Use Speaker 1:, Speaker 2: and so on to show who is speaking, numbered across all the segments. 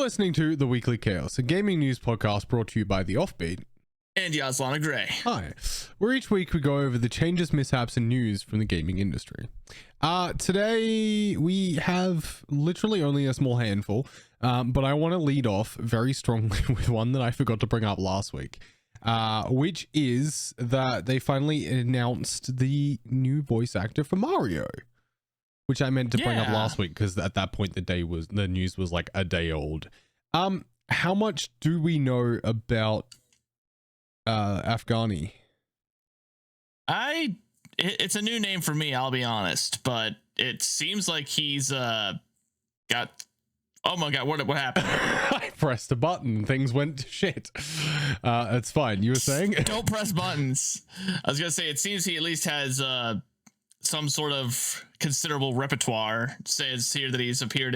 Speaker 1: listening to The Weekly Chaos, a gaming news podcast brought to you by The Offbeet
Speaker 2: and Yaslanagrey.
Speaker 1: Hi, where each week we go over the changes, mishaps, and news from the gaming industry. Today we have literally only a small handful, but I want to lead off very strongly with one that I forgot to bring up last week, which is that they finally announced the new voice actor for Mario, which I meant to bring up last week because at that point the news was like a day old. How much do we know about Afghani?
Speaker 2: It's a new name for me, I'll be honest, but it seems like he's got, oh my god, what happened?
Speaker 1: I pressed a button, things went to shit. It's fine. You were saying?
Speaker 2: Don't press buttons. I was gonna say, it seems he at least has some sort of considerable repertoire. It says here that he's played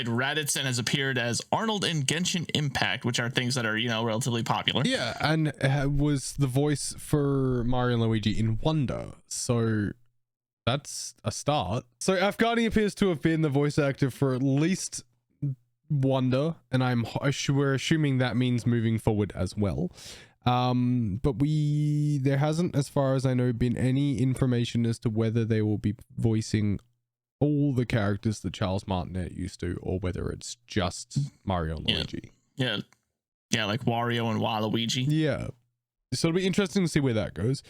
Speaker 2: Raditz and has appeared as Arnold in Genshin Impact, which are things that are, relatively popular.
Speaker 1: Yeah, and was the voice for Mario and Luigi in Wonder, so that's a start. So Afghani appears to have been the voice actor for at least Wonder, and we're assuming that means moving forward as well. But there hasn't, as far as I know, been any information as to whether they will be voicing all the characters that Charles Martinet used to, or whether it's just Mario and Luigi.
Speaker 2: Yeah, like Wario and Waluigi.
Speaker 1: Yeah, so it'll be interesting to see where that goes.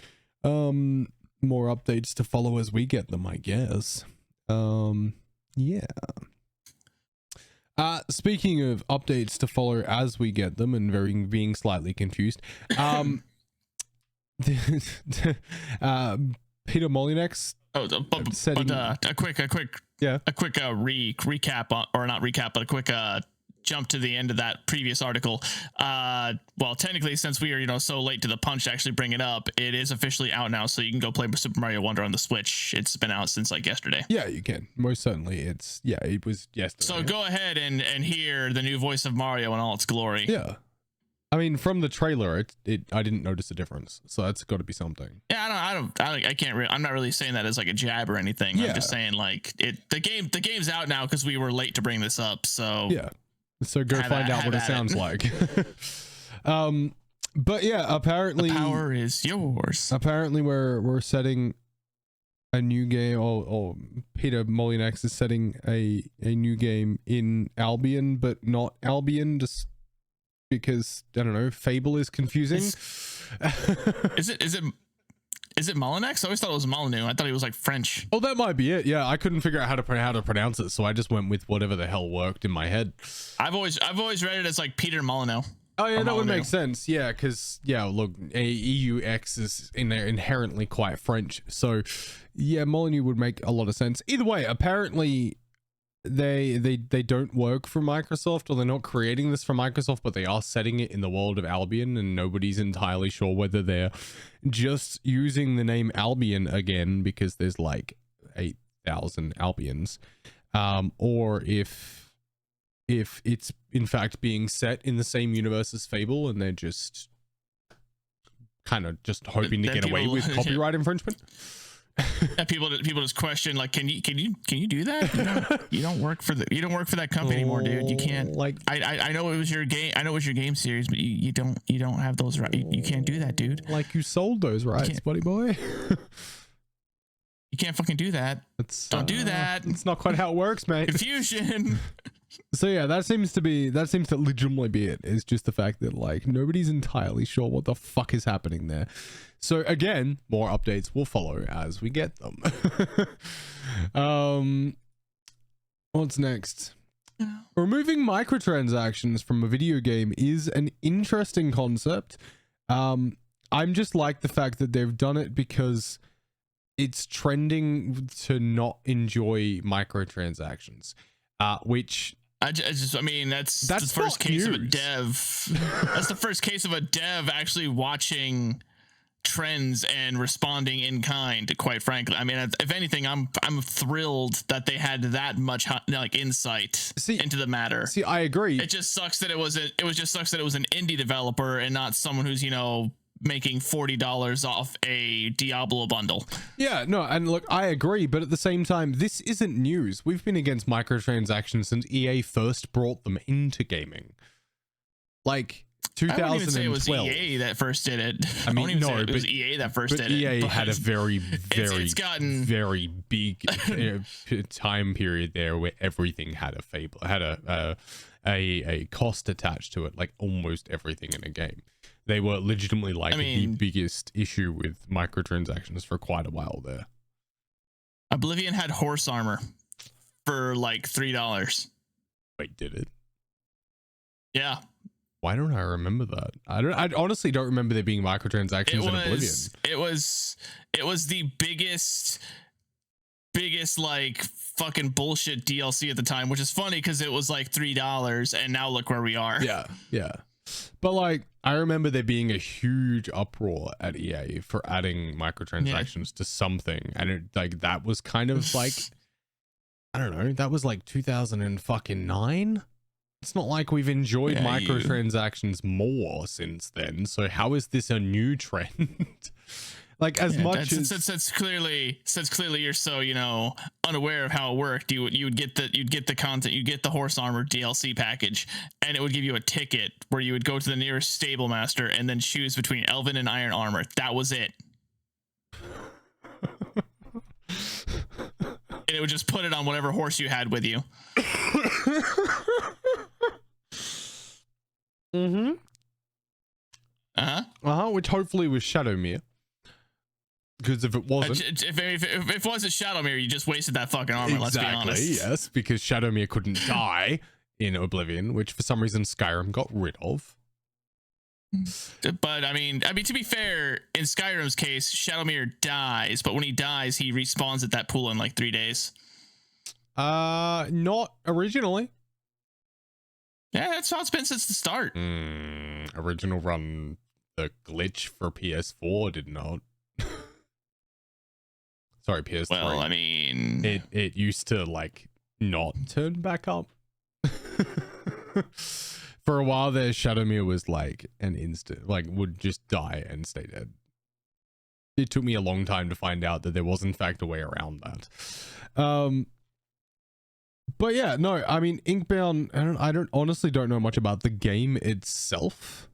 Speaker 1: More updates to follow as we get them, I guess. Yeah. Speaking of updates to follow as we get them and being slightly confused, Peter Molyneux.
Speaker 2: A quick recap, or not recap, but a quick jump to the end of that previous article. Well, technically, since we are so late to the punch to actually bring it up, it is officially out now, so you can go play Super Mario Wonder on the Switch. It's been out since like yesterday.
Speaker 1: Yeah, you can, most certainly. It was yesterday.
Speaker 2: So go ahead and hear the new voice of Mario in all its glory.
Speaker 1: Yeah, I mean, from the trailer, I didn't notice a difference, so that's got to be something.
Speaker 2: Yeah, I'm not really saying that as like a jab or anything. Yeah. I'm just saying like the game's out now because we were late to bring this up. So
Speaker 1: yeah. So go find out what it sounds like. But yeah, apparently
Speaker 2: the power is yours.
Speaker 1: Apparently we're setting a new game, or Peter Molyneux is setting a new game in Albion, but not Albion, just because, I don't know, Fable is confusing.
Speaker 2: Is it Molyneux? I always thought it was Molyneux. I thought he was like French.
Speaker 1: Oh, that might be it. Yeah, I couldn't figure out how to pronounce it, so I just went with whatever the hell worked in my head.
Speaker 2: I've always read it as like Peter Molyneux.
Speaker 1: Oh yeah, that would make sense. Yeah, because look, EUX is inherently quite French, so yeah, Molyneux would make a lot of sense. Either way, apparently they don't work for Microsoft, or they're not creating this for Microsoft, but they are setting it in the world of Albion, and nobody's entirely sure whether they're just using the name Albion again because there's like 8,000 Albions, or if it's in fact being set in the same universe as Fable, and they're just kind of just hoping to get away with copyright infringement.
Speaker 2: And people just question, like, can you do that? You don't work for that company anymore, dude. You can't. Like, I know it was your game. I know it was your game series, but you don't have those rights. You can't do that, dude.
Speaker 1: Like, you sold those rights, buddy boy.
Speaker 2: You can't fucking do that. Don't do that.
Speaker 1: It's not quite how it works, mate.
Speaker 2: Confusion.
Speaker 1: So yeah, that seems to legitimately be it. It's just the fact that like nobody's entirely sure what the fuck is happening there. So again, more updates will follow as we get them. What's next? Removing microtransactions from a video game is an interesting concept. I'm just like the fact that they've done it because it's trending to not enjoy microtransactions, which that's the first case of a dev.
Speaker 2: That's the first case of a dev actually watching trends and responding in kind, quite frankly. I mean, if anything, I'm thrilled that they had that much insight into the matter.
Speaker 1: See, I agree.
Speaker 2: It just sucks that it was an indie developer and not someone who's making $40 off a Diablo bundle.
Speaker 1: Yeah, no, and look, I agree, but at the same time, this isn't news. We've been against microtransactions since EA first brought them into gaming. Like, 2012.
Speaker 2: I wouldn't even say it was EA that first did it.
Speaker 1: I mean, no,
Speaker 2: it was EA that first did
Speaker 1: EA
Speaker 2: it.
Speaker 1: EA had a very,
Speaker 2: it's gotten
Speaker 1: very big time period there where everything had a cost attached to it, like almost everything in a game. They were legitimately like the biggest issue with microtransactions for quite a while there.
Speaker 2: Oblivion had horse armor for like $3.
Speaker 1: Wait, did it?
Speaker 2: Yeah.
Speaker 1: Why don't I remember that? I honestly don't remember there being microtransactions in Oblivion.
Speaker 2: It was the biggest like fucking bullshit DLC at the time, which is funny because it was like $3 and now look where we are.
Speaker 1: Yeah. But like, I remember there being a huge uproar at EA for adding microtransactions to something, and it like that was kind of like, I don't know, that was like 2009. It's not like we've enjoyed microtransactions more since then. So how is this a new trend? Like, as much as
Speaker 2: since clearly you're so, you know, unaware of how it worked, you'd get the content, you'd get the horse armor DLC package, and it would give you a ticket where you would go to the nearest stable master and then choose between elven and iron armor. That was it. And it would just put it on whatever horse you had with you.
Speaker 1: Which hopefully was Shadowmere. Because if it wasn't,
Speaker 2: if it wasn't Shadowmere, you just wasted that fucking armor. Let's be honest.
Speaker 1: Yes, because Shadowmere couldn't die in Oblivion, which for some reason Skyrim got rid of.
Speaker 2: But I mean, to be fair, in Skyrim's case, Shadowmere dies, but when he dies, he respawns at that pool in like 3 days.
Speaker 1: Not originally.
Speaker 2: Yeah, that's how it's been since the start.
Speaker 1: Original run, the glitch for PS4 did not. Sorry, PS3.
Speaker 2: Well, I mean,
Speaker 1: it used to like not turn back up. For a while there, Shadowmere was like an instant, like would just die and stay dead. It took me a long time to find out that there was in fact a way around that. But yeah, no, I mean, Inkbound, I don't honestly don't know much about the game itself,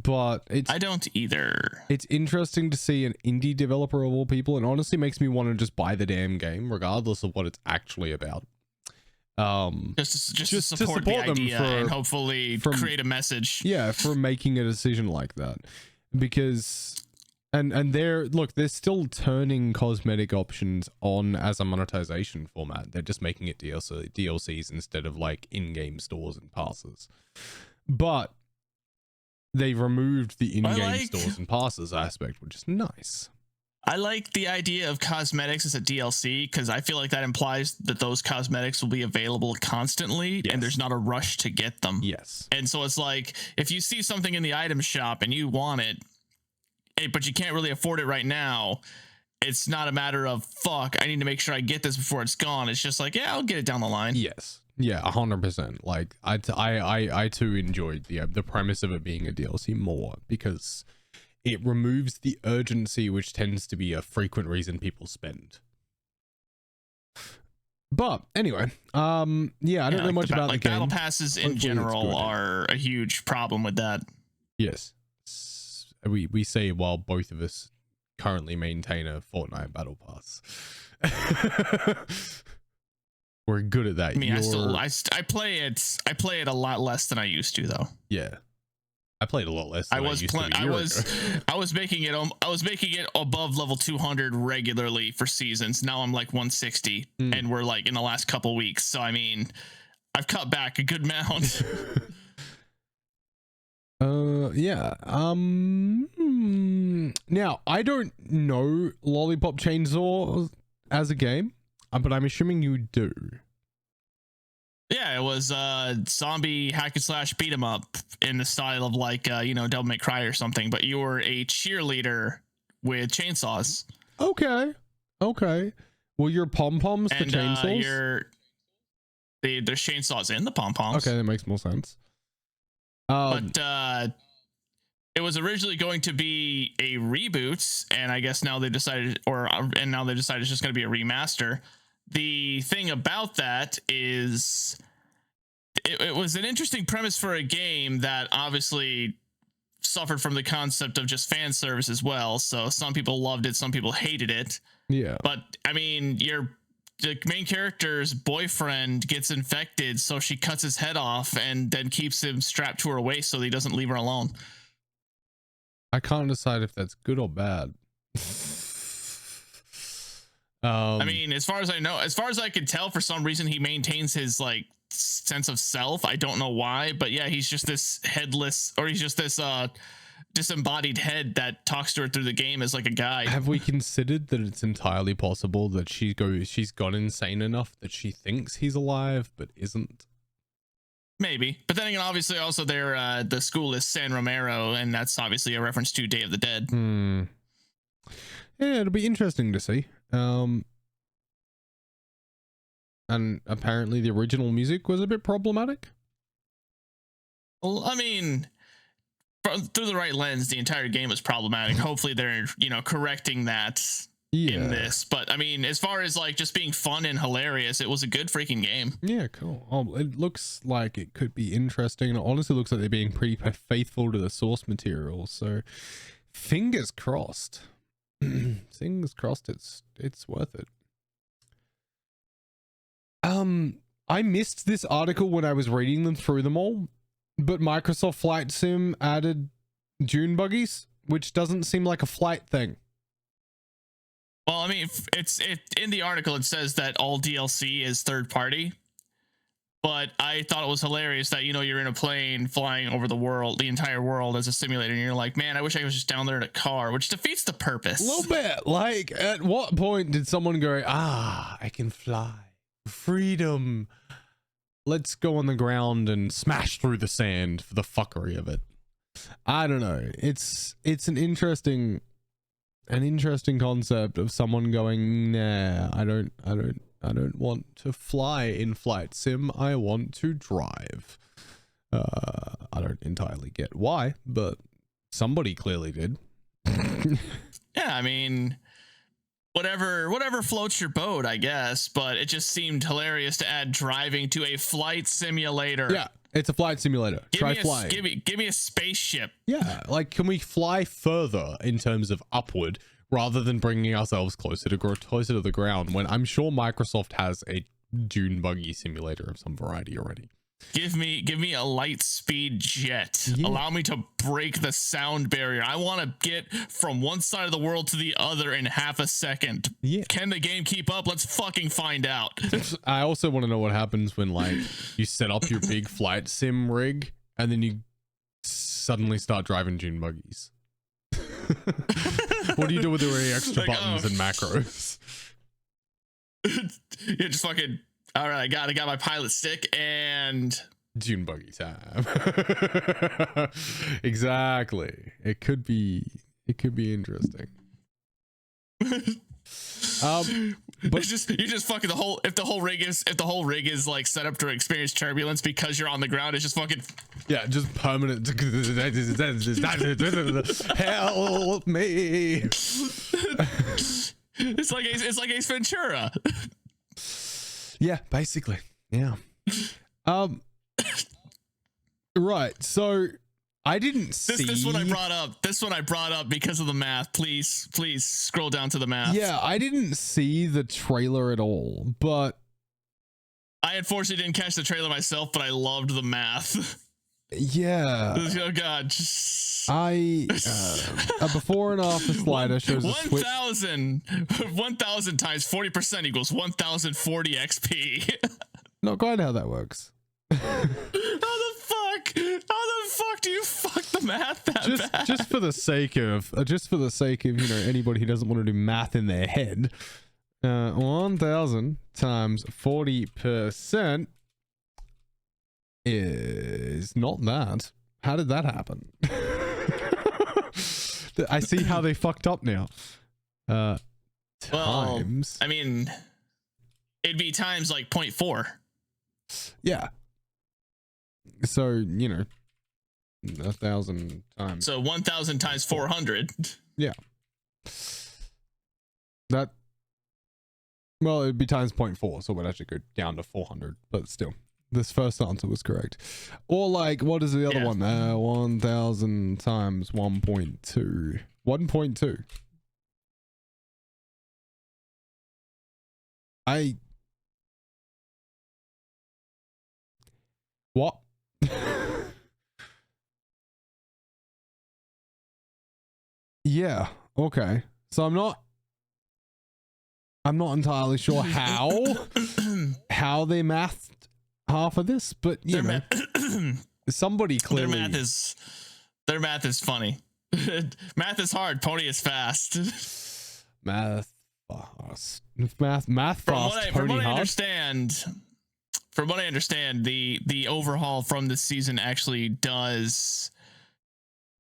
Speaker 1: but
Speaker 2: I don't either.
Speaker 1: It's interesting to see an indie developer of all people, and honestly makes me want to just buy the damn game regardless of what it's actually about.
Speaker 2: Just to support the idea and hopefully create a message.
Speaker 1: Yeah, for making a decision like that, because and they're still turning cosmetic options on as a monetization format. They're just making it DLCs instead of like in-game stores and passes. But they've removed the in-game stores and passes aspect, which is nice.
Speaker 2: I like the idea of cosmetics as a DLC because I feel like that implies that those cosmetics will be available constantly and there's not a rush to get them.
Speaker 1: Yes.
Speaker 2: And so it's like, if you see something in the item shop and you want it, but you can't really afford it right now, it's not a matter of, fuck, I need to make sure I get this before it's gone. It's just like, yeah, I'll get it down the line.
Speaker 1: Yes. Yeah, 100%. Like, I too enjoyed the premise of it being a DLC more because it removes the urgency, which tends to be a frequent reason people spend. But anyway, yeah, I don't know much about the game.
Speaker 2: Battle passes in general are a huge problem with that.
Speaker 1: Yes, we say while both of us currently maintain a Fortnite battle pass. We're good at that.
Speaker 2: I mean, I play it a lot less than I used to, though.
Speaker 1: Yeah. I played a lot less than I
Speaker 2: was making it above level 200 regularly for seasons. Now I'm like 160 and we're like in the last couple weeks. So I mean, I've cut back a good amount.
Speaker 1: Yeah. Now I don't know Lollipop Chainsaw as a game, but I'm assuming you do.
Speaker 2: Yeah, it was zombie hack and slash beat 'em up in the style of like Devil May Cry or something, but you were a cheerleader with chainsaws.
Speaker 1: Okay. Well, your pom-poms the chainsaws?
Speaker 2: There's chainsaws in the pom-poms.
Speaker 1: Okay, that makes more sense.
Speaker 2: But it was originally going to be a reboot, and I guess now they decided, now they decided it's just going to be a remaster. The thing about that is, it was an interesting premise for a game that obviously suffered from the concept of just fan service as well. So some people loved it, some people hated it.
Speaker 1: Yeah.
Speaker 2: But I mean, the main character's boyfriend gets infected, so she cuts his head off and then keeps him strapped to her waist so he doesn't leave her alone.
Speaker 1: I can't decide if that's good or bad.
Speaker 2: I mean, as far as I know, as far as I could tell, for some reason he maintains his like sense of self. I don't know why, but yeah, he's just this headless, or he's just this disembodied head that talks to her through the game as like a guide.
Speaker 1: Have we considered that it's entirely possible that she's gone insane enough that she thinks he's alive but isn't?
Speaker 2: Maybe, but then again, obviously, also the school is San Romero, and that's obviously a reference to Day of the Dead.
Speaker 1: Yeah, it'll be interesting to see. And apparently, the original music was a bit problematic.
Speaker 2: Well, I mean, through the right lens, the entire game was problematic. Hopefully, they're correcting that in this. But I mean, as far as like just being fun and hilarious, it was a good freaking game.
Speaker 1: Yeah, cool. It looks like it could be interesting. It honestly looks like they're being pretty faithful to the source material. So, fingers crossed. Fingers crossed. It's worth it. I missed this article when I was reading them through them all, but Microsoft Flight Sim added dune buggies, which doesn't seem like a flight thing.
Speaker 2: Well, I mean, it's in the article, it says that all DLC is third party, but I thought it was hilarious that, you're in a plane flying over the world, the entire world as a simulator, and you're like, man, I wish I was just down there in a car, which defeats the purpose.
Speaker 1: A little bit. Like, at what point did someone go, I can fly? Freedom. Let's go on the ground and smash through the sand for the fuckery of it. I don't know. It's an interesting concept of someone going, nah, I don't want to fly in Flight Sim. I want to drive. I don't entirely get why, but somebody clearly did.
Speaker 2: Yeah, I mean, whatever floats your boat, I guess, but it just seemed hilarious to add driving to a flight simulator.
Speaker 1: Yeah, it's a flight simulator. Try flying.
Speaker 2: Give me a spaceship.
Speaker 1: Yeah, like, can we fly further in terms of upward rather than bringing ourselves closer to the ground, when I'm sure Microsoft has a dune buggy simulator of some variety already.
Speaker 2: Give me a light speed jet.
Speaker 1: Yeah.
Speaker 2: Allow me to break the sound barrier. I want to get from one side of the world to the other in half a second.
Speaker 1: Yeah.
Speaker 2: Can the game keep up? Let's fucking find out.
Speaker 1: I also want to know what happens when, like, you set up your big flight sim rig and then you suddenly start driving dune buggies. What do you do with the extra buttons and macros?
Speaker 2: You just fucking, all right, I got my pilot stick and
Speaker 1: dune buggy time. Exactly. It could be interesting. But
Speaker 2: you just fucking if the whole rig is like set up to experience turbulence because you're on the ground, it's just fucking
Speaker 1: just permanent. Help me.
Speaker 2: It's like Ace Ventura.
Speaker 1: Yeah, basically. Yeah. Right. So I didn't see
Speaker 2: this one I brought up because of the math. Please scroll down to the math.
Speaker 1: Yeah, I didn't see the trailer at all, but
Speaker 2: I unfortunately didn't catch the trailer myself, but I loved the math.
Speaker 1: Yeah.
Speaker 2: Oh god.
Speaker 1: A before and after slider shows
Speaker 2: 1,000 times 40% equals 1,040 XP.
Speaker 1: Not quite how that works.
Speaker 2: How the fuck do you fuck the math that bad?
Speaker 1: Just for the sake of anybody who doesn't want to do math in their head, 1,000 times 40% is not that. How did that happen? I see how they fucked up now. Times.
Speaker 2: Well, I mean, it'd be times like 0.4.
Speaker 1: Yeah. So, 1,000 times.
Speaker 2: So 1,000 times 400.
Speaker 1: Yeah. That. Well, it'd be times 0.4, so it would actually go down to 400. But still, this first answer was correct. Or like, what is the other one? 1,000 times 1.2. 1.2. What? Yeah. Okay. So I'm not entirely sure how they mathed half of this, but you know, somebody clearly
Speaker 2: their math is funny. Math is hard. Pony is fast.
Speaker 1: Math fast. Math fast.
Speaker 2: From what I understand, the overhaul from this season actually does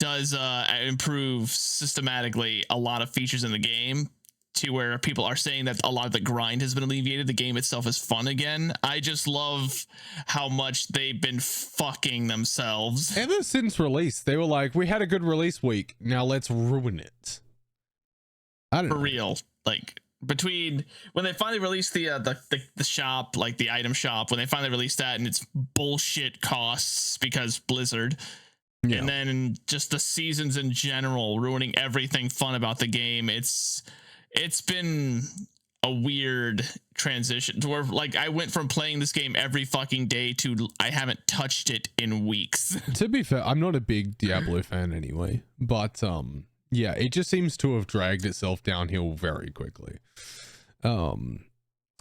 Speaker 2: improve systematically a lot of features in the game, to where people are saying that a lot of the grind has been alleviated. The game itself is fun again. I just love how much they've been fucking themselves.
Speaker 1: Ever since release, they were like, we had a good release week, now let's ruin it. I don't know.
Speaker 2: For real. Like, between when they finally released the shop, like the item shop, when they finally released that and it's bullshit costs because Blizzard, and then just the seasons in general ruining everything fun about the game, it's been a weird transition to where, like, I went from playing this game every fucking day to I haven't touched it in weeks.
Speaker 1: To be fair, I'm not a big Diablo fan anyway, but yeah, it just seems to have dragged itself downhill very quickly.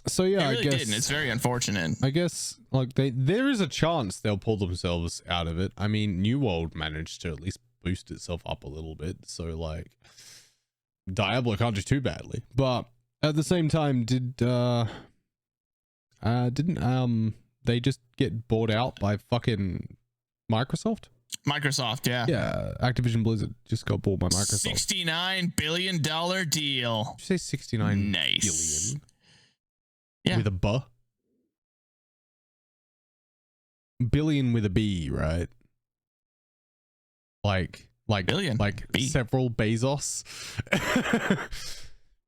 Speaker 1: So yeah,
Speaker 2: it really
Speaker 1: I guess
Speaker 2: did, and it's very unfortunate.
Speaker 1: I guess like there is a chance they'll pull themselves out of it. I mean, New World managed to at least boost itself up a little bit, so like Diablo can't do too badly. But at the same time, didn't they just get bought out by fucking Microsoft? Yeah, Activision Blizzard just got bought by Microsoft.
Speaker 2: $69 billion deal.
Speaker 1: Did you say 69 billion?
Speaker 2: Yeah.
Speaker 1: With a B? Billion with a B, right? Like
Speaker 2: billion.
Speaker 1: Like
Speaker 2: B.
Speaker 1: Several Bezos.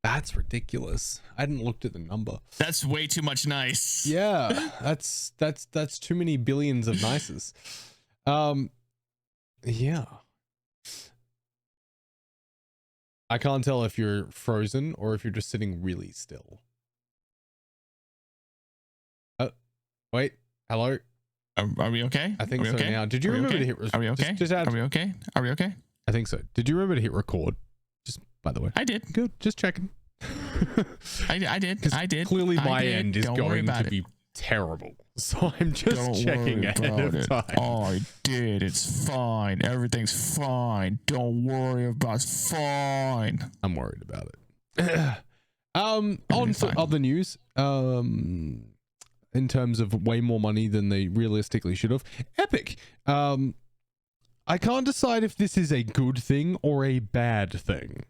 Speaker 1: That's ridiculous. I hadn't looked at the number.
Speaker 2: That's way too much nice.
Speaker 1: Yeah, that's too many billions of nices. Yeah. I can't tell if you're frozen or if you're just sitting really still. Wait, hello?
Speaker 2: Are we okay?
Speaker 1: I think so
Speaker 2: okay?
Speaker 1: now. Did you remember to hit record?
Speaker 2: Are we okay? Are we okay? Are we okay?
Speaker 1: I think so. Did you remember to hit record? Just by the way.
Speaker 2: I did.
Speaker 1: Good. Just checking.
Speaker 2: I did.
Speaker 1: Clearly my end is going to be terrible. So I'm just checking ahead of time.
Speaker 2: Oh, I did. It's fine. Everything's fine. Don't worry about it. It's fine.
Speaker 1: I'm worried about it. On to other news. In terms of way more money than they realistically should have. Epic. I can't decide if this is a good thing or a bad thing.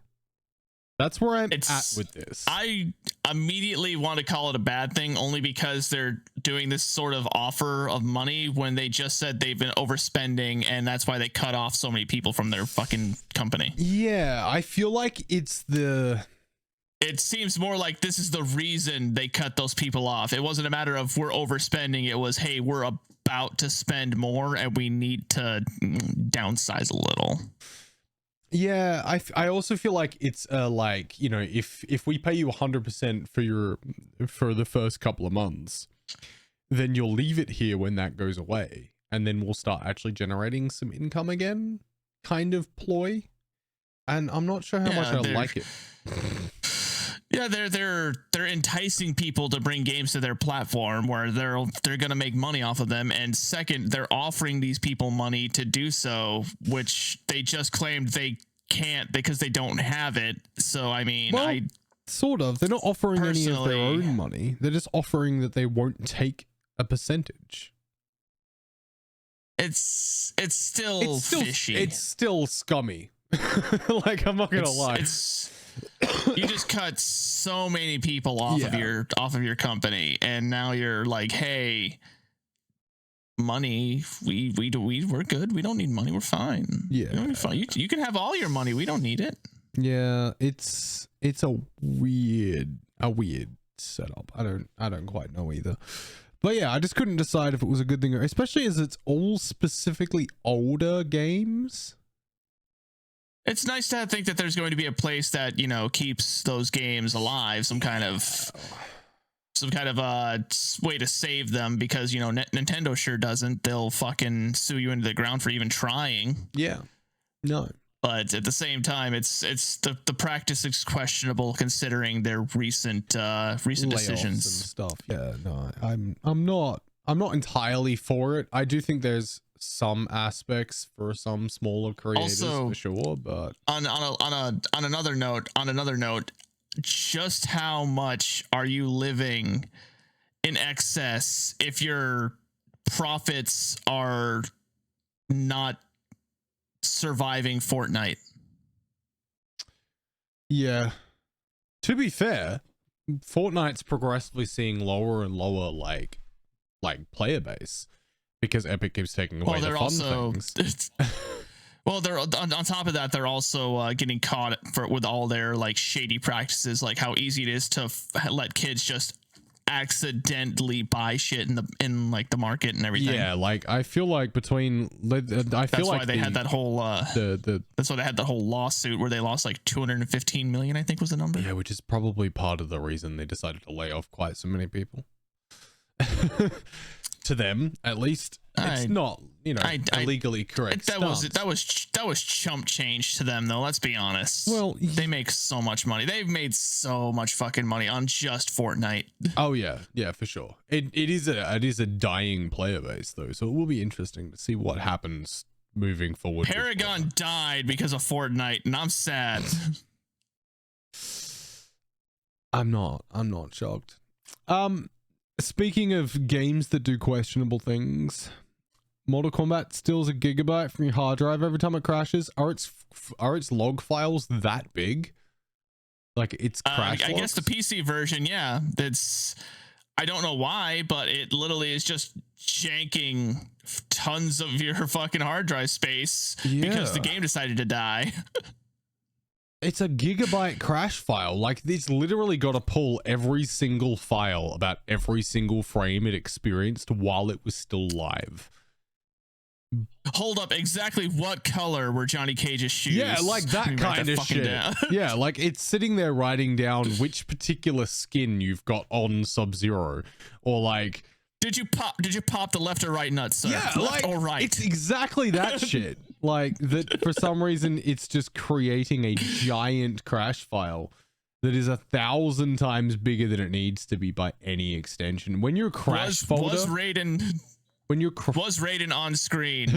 Speaker 1: That's where I'm at with this.
Speaker 2: I immediately want to call it a bad thing only because they're doing this sort of offer of money when they just said they've been overspending, and that's why they cut off so many people from their fucking company.
Speaker 1: Yeah, I feel like
Speaker 2: it seems more like this is the reason they cut those people off. It wasn't a matter of we're overspending. It was, hey, we're about to spend more and we need to downsize a little.
Speaker 1: Yeah, I also feel like it's like, you know, if we pay you 100% for the first couple of months, then you'll leave it here when that goes away, and then we'll start actually generating some income again, kind of ploy. And I'm not sure how much I like it.
Speaker 2: Yeah, they're enticing people to bring games to their platform where they're gonna make money off of them, and second, they're offering these people money to do so, which they just claimed they can't because they don't have it. So I mean,
Speaker 1: well, sort of. They're not offering any of their own money. They're just offering that they won't take a percentage.
Speaker 2: It's still fishy.
Speaker 1: It's still scummy. Like, I'm not gonna lie.
Speaker 2: You just cut so many people off of your company, and now you're like, hey, money. We're good. We don't need money. We're fine.
Speaker 1: Yeah.
Speaker 2: We're fine. You can have all your money. We don't need it.
Speaker 1: Yeah, it's a weird setup. I don't quite know either. But yeah, I just couldn't decide if it was a good thing, especially as it's all specifically older games.
Speaker 2: It's nice to think that there's going to be a place that, you know, keeps those games alive, some kind of way to save them, because, you know, Nintendo sure doesn't. They'll fucking sue you into the ground for even trying.
Speaker 1: Yeah. No.
Speaker 2: But at the same time, it's the practice is questionable considering their recent decisions
Speaker 1: and stuff. Yeah, no, I'm not entirely for it. I do think there's some aspects for some smaller creators also, for sure. But
Speaker 2: on another note, just how much are you living in excess if your profits are not surviving Fortnite?
Speaker 1: Yeah, to be fair, Fortnite's progressively seeing lower and lower like player base because Epic keeps taking away the fun things.
Speaker 2: Well, they're on top of that, they're also getting caught with all their like shady practices, like how easy it is to let kids just accidentally buy shit in like the market and everything.
Speaker 1: Yeah, like I feel like that's why they
Speaker 2: had that whole that's why they had that whole lawsuit where they lost like 215 million, I think was the number.
Speaker 1: Yeah, which is probably part of the reason they decided to lay off quite so many people. To them, at least, it's not, you know, legally correct.
Speaker 2: That was chump change to them, though. Let's be honest.
Speaker 1: Well,
Speaker 2: they make so much money. They've made so much fucking money on just Fortnite.
Speaker 1: Oh yeah, for sure. It is a dying player base though, so it will be interesting to see what happens moving forward.
Speaker 2: Paragon died because of Fortnite, and I'm sad.
Speaker 1: I'm not shocked. Speaking of games that do questionable things, Mortal Kombat steals a gigabyte from your hard drive every time it crashes. Are its log files that big? Like it's crash
Speaker 2: I guess the PC version, yeah. I don't know why, but it literally is just janking tons of your fucking hard drive space because the game decided to die.
Speaker 1: It's a gigabyte crash file. Like, it's literally got to pull every single file about every single frame it experienced while it was still live.
Speaker 2: Hold up, exactly what color were Johnny Cage's shoes?
Speaker 1: Yeah, like that kind of shit. Yeah, like it's sitting there writing down which particular skin you've got on Sub-Zero, or like,
Speaker 2: did you pop the left or right nuts, sir? Yeah, left or right.
Speaker 1: It's exactly that shit. Like that, for some reason, it's just creating a giant crash file that is 1,000 times bigger than it needs to be by any extension. When your crash folder
Speaker 2: was Raiden. When you was Raiden on screen.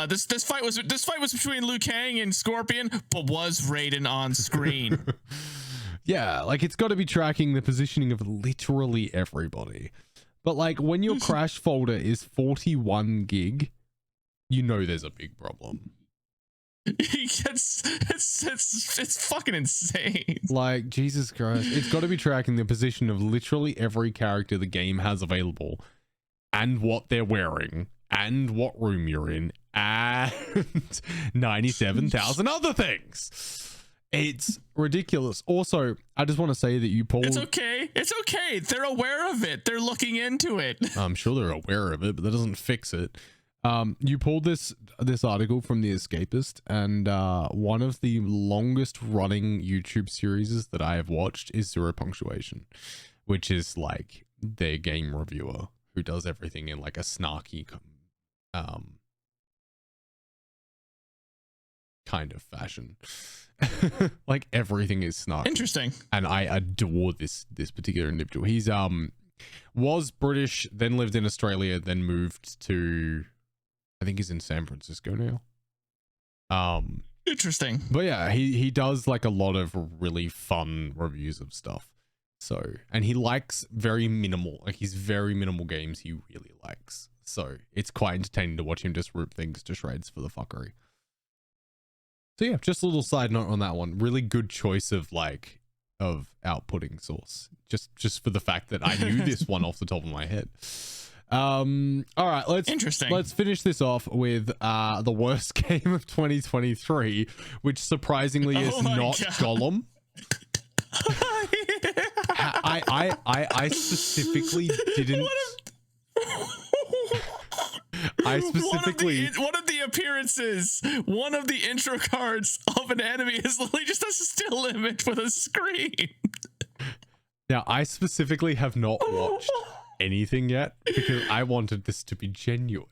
Speaker 2: This fight was between Liu Kang and Scorpion, but was Raiden on screen?
Speaker 1: Yeah, like it's got to be tracking the positioning of literally everybody. But like when your crash folder is 41 gig, you know there's a big problem.
Speaker 2: It's fucking insane.
Speaker 1: Like, Jesus Christ. It's got to be tracking the position of literally every character the game has available, and what they're wearing, and what room you're in, and 97,000 other things. It's ridiculous. Also, I just want to say that you pulled...
Speaker 2: It's okay. They're aware of it. They're looking into it.
Speaker 1: I'm sure they're aware of it, but that doesn't fix it. You pulled this article from The Escapist, and one of the longest running YouTube series that I have watched is Zero Punctuation, which is like their game reviewer who does everything in like a snarky kind of fashion. Like everything is snarky.
Speaker 2: Interesting.
Speaker 1: And I adore this particular individual. He's was British, then lived in Australia, then moved to, I think he's in San Francisco now.
Speaker 2: Interesting.
Speaker 1: But yeah, he does like a lot of really fun reviews of stuff. So, and he likes very minimal games he really likes. So it's quite entertaining to watch him just rip things to shreds for the fuckery. So yeah, just a little side note on that one. Really good choice of outputting source. Just for the fact that I knew this one off the top of my head. All right, let's finish this off with the worst game of 2023, which surprisingly is not Gollum. I specifically didn't.
Speaker 2: One of the appearances, one of the intro cards of an enemy is literally just a still image with a screen.
Speaker 1: Now, I specifically have not watched anything yet because I wanted this to be genuine.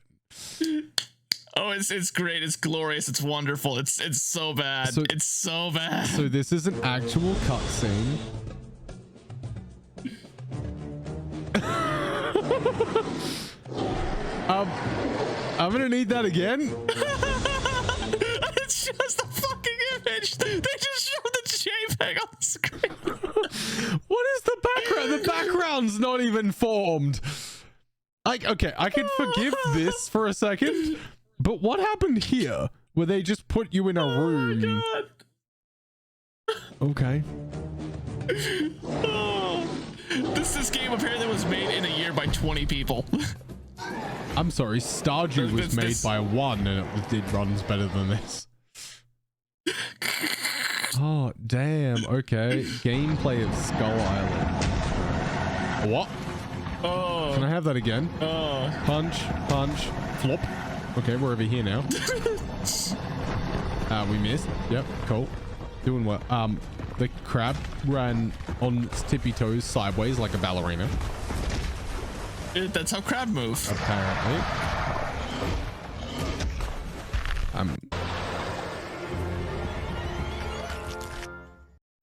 Speaker 2: Oh, it's great. It's glorious. It's wonderful. It's so bad. It's so bad.
Speaker 1: So this is an actual cutscene. I'm gonna need that again.
Speaker 2: It's just a fucking image. They just showed the JPEG on the screen.
Speaker 1: What is the background? The background's not even formed. Like, okay, I can forgive this for a second, but what happened here? Where they just put you in a room?
Speaker 2: Oh my God.
Speaker 1: Okay.
Speaker 2: Oh. This game apparently was made in a year by 20 people.
Speaker 1: I'm sorry, Stardew was made by one and it did runs better than this. Oh, damn. Okay. Gameplay of Skull Island. What?
Speaker 2: Oh.
Speaker 1: Can I have that again?
Speaker 2: Oh.
Speaker 1: Punch, punch, flop. Okay, we're over here now. We missed. Yep, cool. Doing what? The crab ran on its tippy toes sideways like a ballerina.
Speaker 2: That's how crab move.
Speaker 1: Apparently.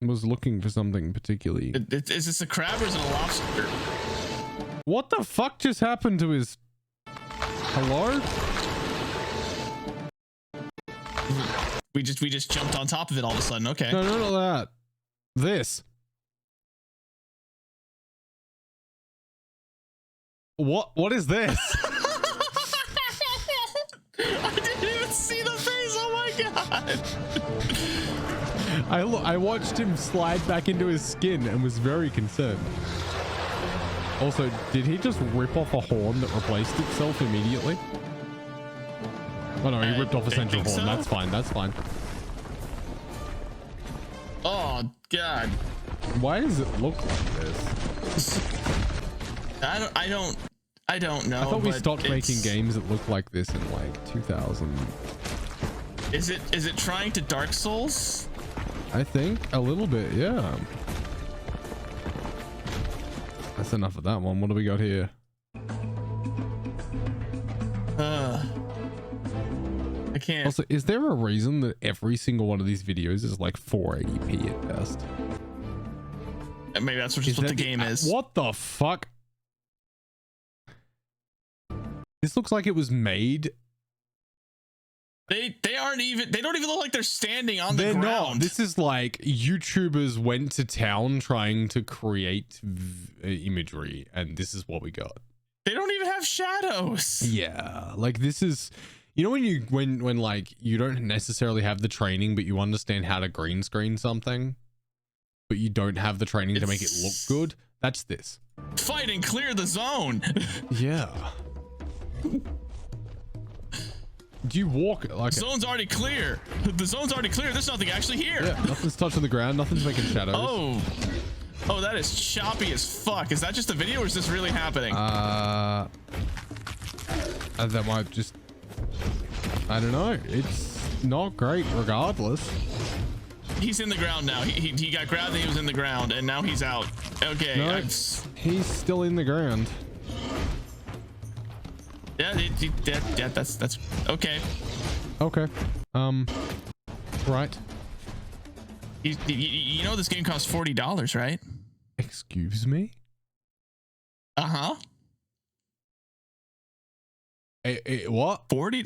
Speaker 1: Was looking for something particularly.
Speaker 2: Is this a crab or is it a lobster?
Speaker 1: What the fuck just happened to his... Hello?
Speaker 2: We just jumped on top of it all of a sudden. Okay.
Speaker 1: No, not that. This. What is this?
Speaker 2: I didn't even see the face. Oh my God.
Speaker 1: I watched him slide back into his skin and was very concerned. Also, did he just rip off a horn that replaced itself immediately? Oh no, he ripped off a central horn. So. That's fine. That's fine.
Speaker 2: Oh God.
Speaker 1: Why does it look like this?
Speaker 2: I don't know.
Speaker 1: I thought we stopped making games that look like this in like 2000.
Speaker 2: Is it trying to Dark Souls?
Speaker 1: I think a little bit, yeah. That's enough of that one. What do we got here?
Speaker 2: I can't.
Speaker 1: Also, is there a reason that every single one of these videos is like 480p at best?
Speaker 2: Maybe that's just what the game is.
Speaker 1: What the fuck? This looks like it was made.
Speaker 2: They don't even look like they're standing on the ground.
Speaker 1: Not. This is like YouTubers went to town trying to create imagery, and this is what we got.
Speaker 2: They don't even have shadows.
Speaker 1: Yeah, like this is, you know, when like you don't necessarily have the training, but you understand how to green screen something, but you don't have the training to make it look good. That's this.
Speaker 2: Fight and clear the zone.
Speaker 1: Yeah. Do you walk like
Speaker 2: zone's already clear? The zone's already clear. There's nothing actually here.
Speaker 1: Yeah, nothing's touching the ground. Nothing's making shadows.
Speaker 2: Oh, that is choppy as fuck. Is that just a video or is this really happening?
Speaker 1: That might just, I don't know. It's not great regardless.
Speaker 2: He's in the ground now. He got grabbed and he was in the ground and now he's out. Okay.
Speaker 1: No, he's still in the ground.
Speaker 2: Yeah, that's okay.
Speaker 1: Okay. Right.
Speaker 2: You know this game costs $40, right?
Speaker 1: Excuse me?
Speaker 2: Uh-huh.
Speaker 1: What?
Speaker 2: $40.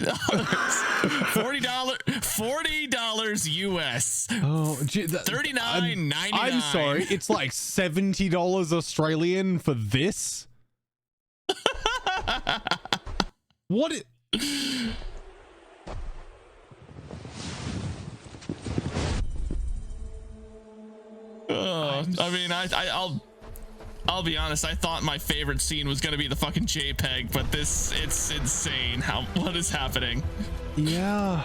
Speaker 2: $40 US.
Speaker 1: Oh,
Speaker 2: $39.99.
Speaker 1: I'm sorry. It's like $70 Australian for this? What? I mean,
Speaker 2: I'll be honest, I thought my favorite scene was gonna be the fucking JPEG, but it's insane what is happening.
Speaker 1: Yeah.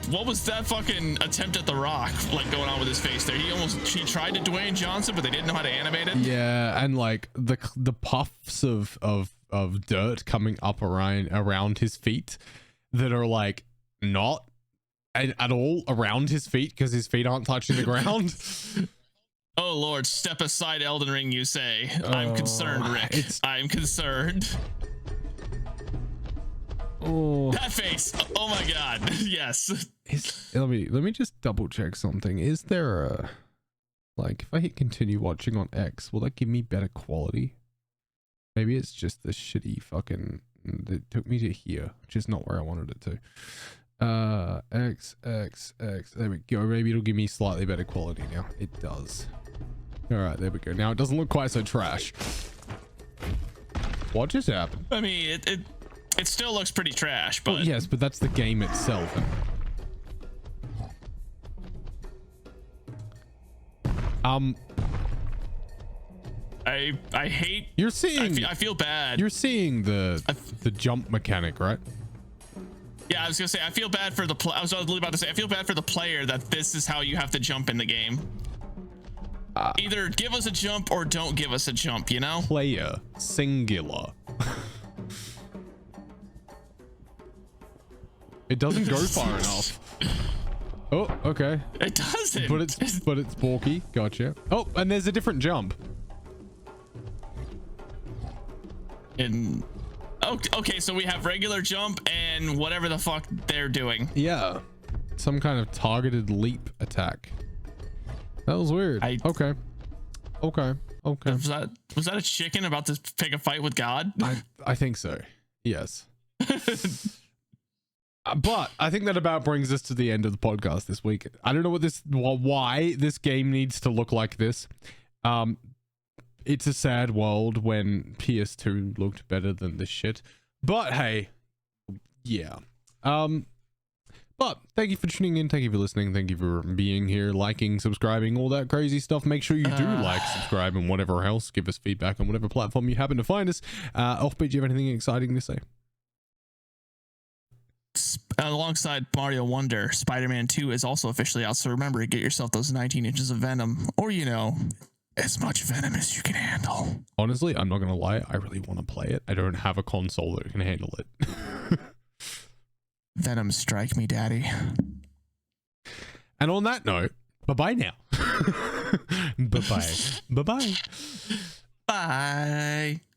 Speaker 2: What was that fucking attempt at the Rock like going on with his face there? He tried to Dwayne Johnson, but they didn't know how to animate it.
Speaker 1: Yeah, and like the puffs of dirt coming up around his feet that are like not at all around his feet because his feet aren't touching the ground.
Speaker 2: Oh Lord, step aside, Elden Ring, you say. I'm concerned, Rick. I'm concerned.
Speaker 1: Oh,
Speaker 2: that face. Oh my God. Yes.
Speaker 1: Let me just double check something. Is there a, like, if I hit continue watching on X, will that give me better quality? Maybe it's just the shitty fucking that took me to here, which is not where I wanted it to. X. There we go. Maybe it'll give me slightly better quality now. It does. All right, there we go. Now it doesn't look quite so trash. What just happened?
Speaker 2: I mean, it still looks pretty trash, but
Speaker 1: well, yes, but that's the game itself.
Speaker 2: I hate.
Speaker 1: You're seeing.
Speaker 2: I feel bad.
Speaker 1: You're seeing the jump mechanic, right?
Speaker 2: Yeah, I was gonna say I feel bad for the. I was literally about to say I feel bad for the player that this is how you have to jump in the game. Either give us a jump or don't give us a jump. You know.
Speaker 1: Player singular. It doesn't go far enough. Oh, okay.
Speaker 2: It doesn't.
Speaker 1: But it's bulky. Gotcha. Oh, and there's a different jump.
Speaker 2: Okay, so we have regular jump and whatever the fuck they're doing.
Speaker 1: Yeah, some kind of targeted leap attack. That was weird. Okay.
Speaker 2: Was that a chicken about to pick a fight with God?
Speaker 1: I think so. Yes. But I think that about brings us to the end of the podcast this week. I don't know why this game needs to look like this. It's a sad world when PS2 looked better than this shit. But hey, yeah. But thank you for tuning in. Thank you for listening. Thank you for being here, liking, subscribing, all that crazy stuff. Make sure you do like, subscribe, and whatever else. Give us feedback on whatever platform you happen to find us. Offbeat, do you have anything exciting to say?
Speaker 2: Alongside Mario Wonder, Spider-Man 2 is also officially out. So remember, get yourself those 19 inches of venom, or as much venom as you can handle.
Speaker 1: Honestly, I'm not gonna lie, I really want to play it. I don't have a console that can handle it.
Speaker 2: Venom strike me, daddy.
Speaker 1: And on that note, bye-bye now. Bye-bye. Bye-bye.
Speaker 2: Bye.